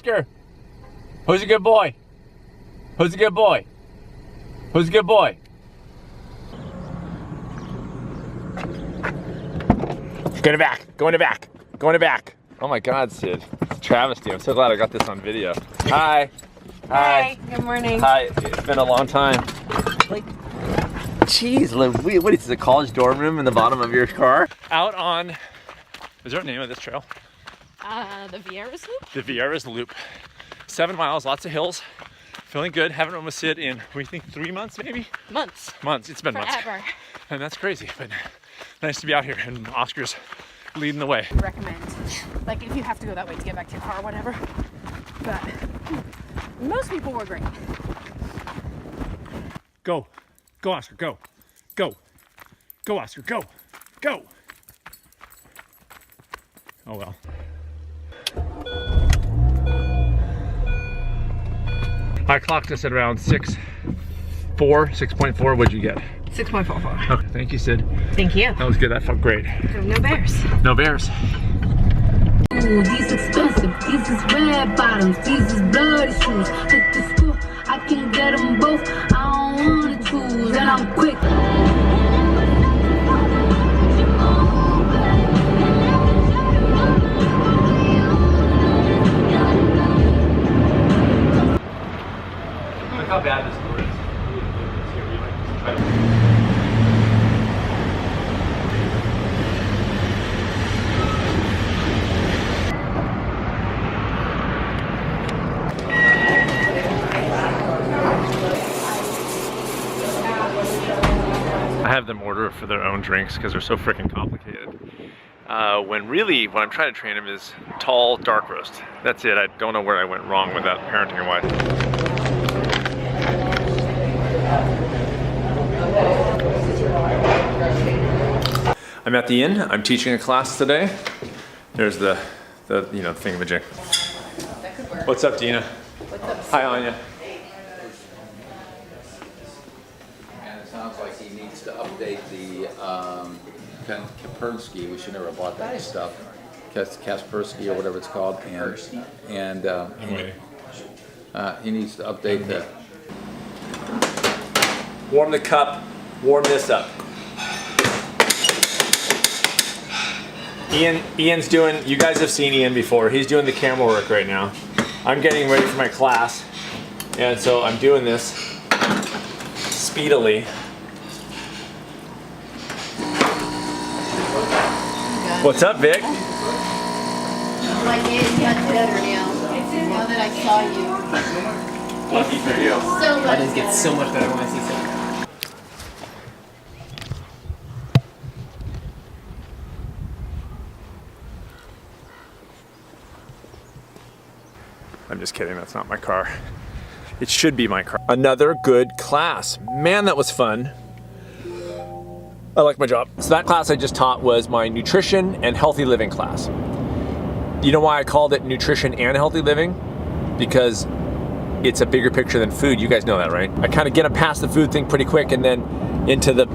Oscar? Who's a good boy? Who's a good boy? Who's a good boy? Go in the back, go in the back, go in the back. Oh my God, Sid. It's a travesty. I'm so glad I got this on video. Hi. Hi. Hi. Good morning. Hi. It's been a long time. Like, geez, what is this, a college dorm room in the bottom of your car? Out on, is there a name of this trail? The Vieira's Loop? The Vieira's Loop. 7 miles, lots of hills. Feeling good. Haven't run with Sid in, what do you think, 3 months maybe? Months. Months. It's been Forever. months. And that's crazy, but nice to be out here, and Oscar's leading the way. Recommend, like, if you have to go that way to get back to your car or whatever. But most people were great. Go. Go, Oscar, go. Go. Go, Oscar, go. Go. Oh well. I clocked us at around 6.4. What'd you get? 6.44. Okay, thank you, Sid. Thank you. That was good. That felt great. No bears. No bears. Ooh, these expensive, these is red bottoms, these is bloody shoes. Hit the school, I can get them both. I don't wanna choose, and I'm quick. Look how bad this door is. I have them order for their own drinks because they're so freaking complicated. When really, what I'm trying to train them is tall, dark roast. That's it. I don't know where I went wrong with that parenting wise. I'm at the inn. I'm teaching a class today. There's the thingamajig. What's up, Dina? What's up? Hi, Anya. And it sounds like he needs to update the Kaspersky. We should never have bought that stuff. Kaspersky or whatever it's called. And he needs to update the. Warm the cup. Warm this up. Ian's doing, you guys have seen Ian before. He's doing the camera work right now. I'm getting ready for my class. And so I'm doing this speedily. What's up, Vic? My day is much better now that I saw you. Lucky for you. So My much days get better. so much better when I see something. I'm just kidding, that's not my car. It should be my car. Another good class. Man, that was fun. I like my job. So that class I just taught was my nutrition and healthy living class. You know why I called it nutrition and healthy living? Because it's a bigger picture than food. You guys know that, right? I kind of get them past the food thing pretty quick and then into the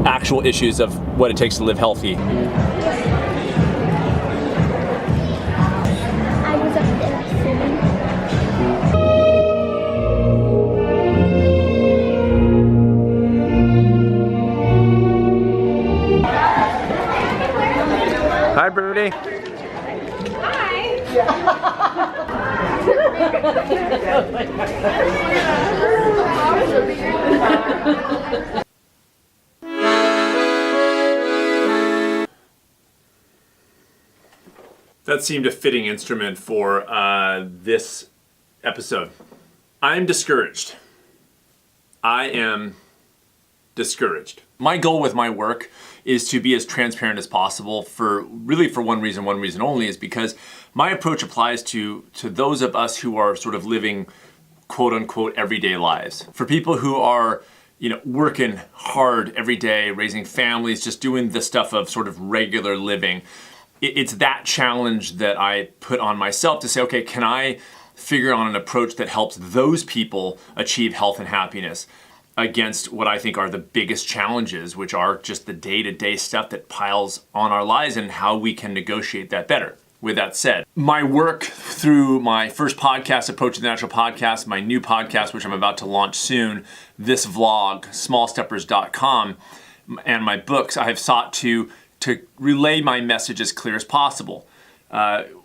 actual issues of what it takes to live healthy. I was up there sitting. Hi, Birdie. That seemed a fitting instrument for this episode. I'm discouraged. I am discouraged. My goal with my work is to be as transparent as possible for one reason only, is because my approach applies to those of us who are sort of living quote unquote everyday lives. For people who are, working hard every day, raising families, just doing the stuff of sort of regular living. It's that challenge that I put on myself to say, okay, can I figure out an approach that helps those people achieve health and happiness against what I think are the biggest challenges, which are just the day-to-day stuff that piles on our lives and how we can negotiate that better. with that said. My work through my first podcast, Approach the Natural Podcast, my new podcast, which I'm about to launch soon, this vlog, smallsteppers.com, and my books, I have sought to relay my message as clear as possible.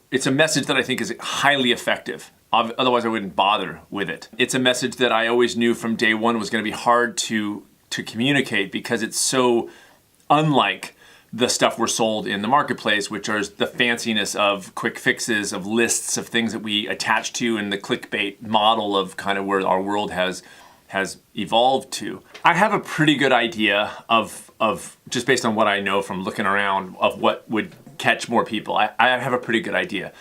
It's a message that I think is highly effective. Otherwise, I wouldn't bother with it. It's a message that I always knew from day one was going to be hard to communicate because it's so unlike the stuff we're sold in the marketplace, which are the fanciness of quick fixes, of lists, of things that we attach to, and the clickbait model of kind of where our world has evolved to. I have a pretty good idea of just based on what I know from looking around of what would catch more people. I have a pretty good idea.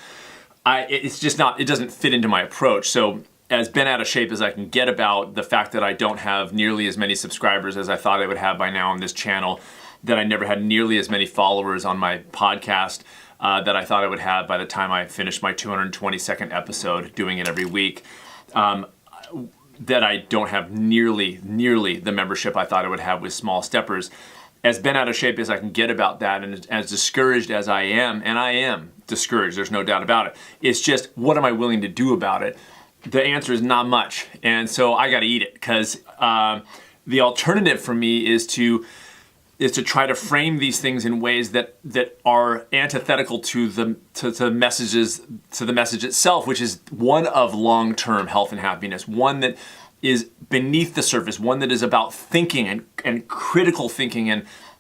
It's just not, it doesn't fit into my approach. So as bent out of shape as I can get about the fact that I don't have nearly as many subscribers as I thought I would have by now on this channel, that I never had nearly as many followers on my podcast that I thought I would have by the time I finished my 222nd episode, doing it every week, that I don't have nearly the membership I thought I would have with Small Steppers. As bent out of shape as I can get about that, and as discouraged as I am, and I am discouraged, there's no doubt about it, it's just, what am I willing to do about it? The answer is not much, and so I gotta eat it, because the alternative for me is to try to frame these things in ways that are antithetical to the message itself, which is one of long-term health and happiness, one that is beneath the surface, one that is about thinking and critical thinking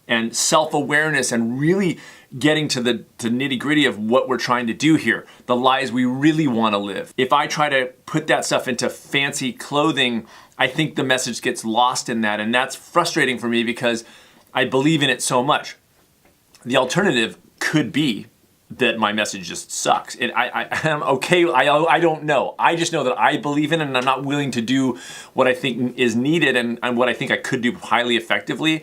and self-awareness and really getting to the nitty-gritty of what we're trying to do here, the lives we really want to live. If I try to put that stuff into fancy clothing, I think the message gets lost in that, and that's frustrating for me because I believe in it so much. The alternative could be that my message just sucks. And I'm okay, I don't know. I just know that I believe in it and I'm not willing to do what I think is needed and what I think I could do highly effectively,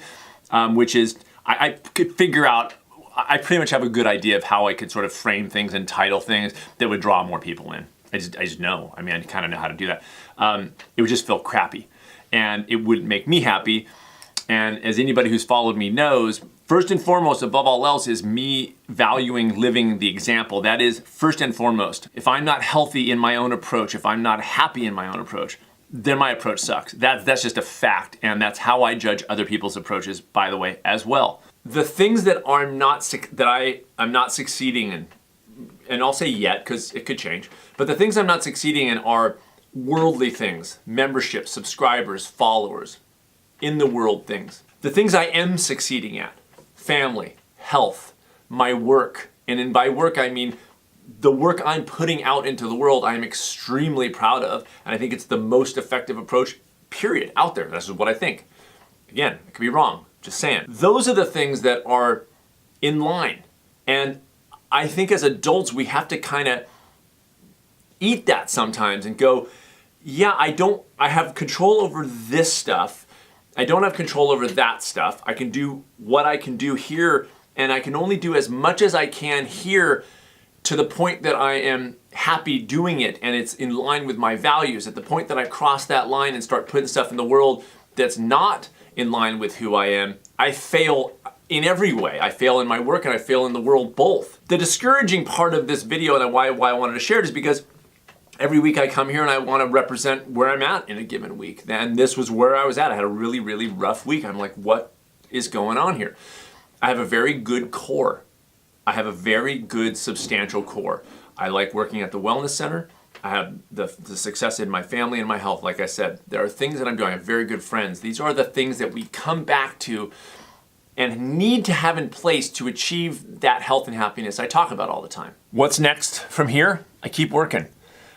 which is I could figure out, I pretty much have a good idea of how I could sort of frame things and title things that would draw more people in. I just know. I mean, I kind of know how to do that. It would just feel crappy and it wouldn't make me happy. And as anybody who's followed me knows, first and foremost, above all else, is me valuing living the example. That is first and foremost. If I'm not healthy in my own approach, if I'm not happy in my own approach, then my approach sucks. That's just a fact, and that's how I judge other people's approaches, by the way, as well. The things that I'm not succeeding in, and I'll say yet, because it could change, but the things I'm not succeeding in are worldly things, memberships, subscribers, followers, in the world things. The things I am succeeding at, family, health, my work, and by work I mean the work I'm putting out into the world I'm extremely proud of, and I think it's the most effective approach, period, out there. This is what I think. Again, I could be wrong, just saying. Those are the things that are in line, and I think as adults we have to kind of eat that sometimes and go, yeah, I have control over this stuff, I don't have control over that stuff. I can do what I can do here, and I can only do as much as I can here to the point that I am happy doing it and it's in line with my values. At the point that I cross that line and start putting stuff in the world that's not in line with who I am, I fail in every way. I fail in my work and I fail in the world both. The discouraging part of this video and why I wanted to share it is because every week I come here and I want to represent where I'm at in a given week. And this was where I was at. I had a really, really rough week. I'm like, what is going on here? I have a very good core. I have a very good, substantial core. I like working at the wellness center. I have the success in my family and my health. Like I said, there are things that I'm doing. I have very good friends. These are the things that we come back to and need to have in place to achieve that health and happiness I talk about all the time. What's next from here? I keep working.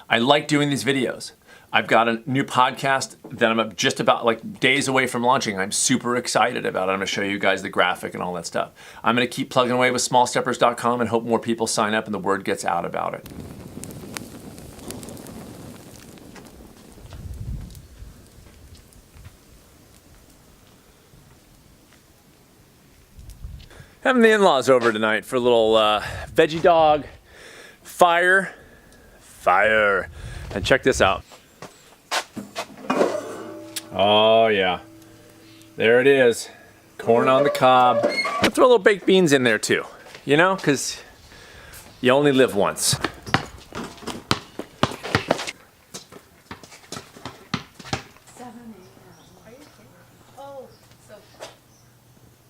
I like doing these videos. I've got a new podcast that I'm just about like days away from launching. I'm super excited about it. I'm gonna show you guys the graphic and all that stuff. I'm gonna keep plugging away with smallsteppers.com and hope more people sign up and the word gets out about it. Having the in-laws over tonight for a little veggie dog fire. And check this out. Oh yeah, there it is. Corn on the cob. I'll throw little baked beans in there too, you know, because You only live once. Oh, so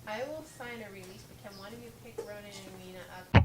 I will sign a release, but can one of you pick Ronan and Mina up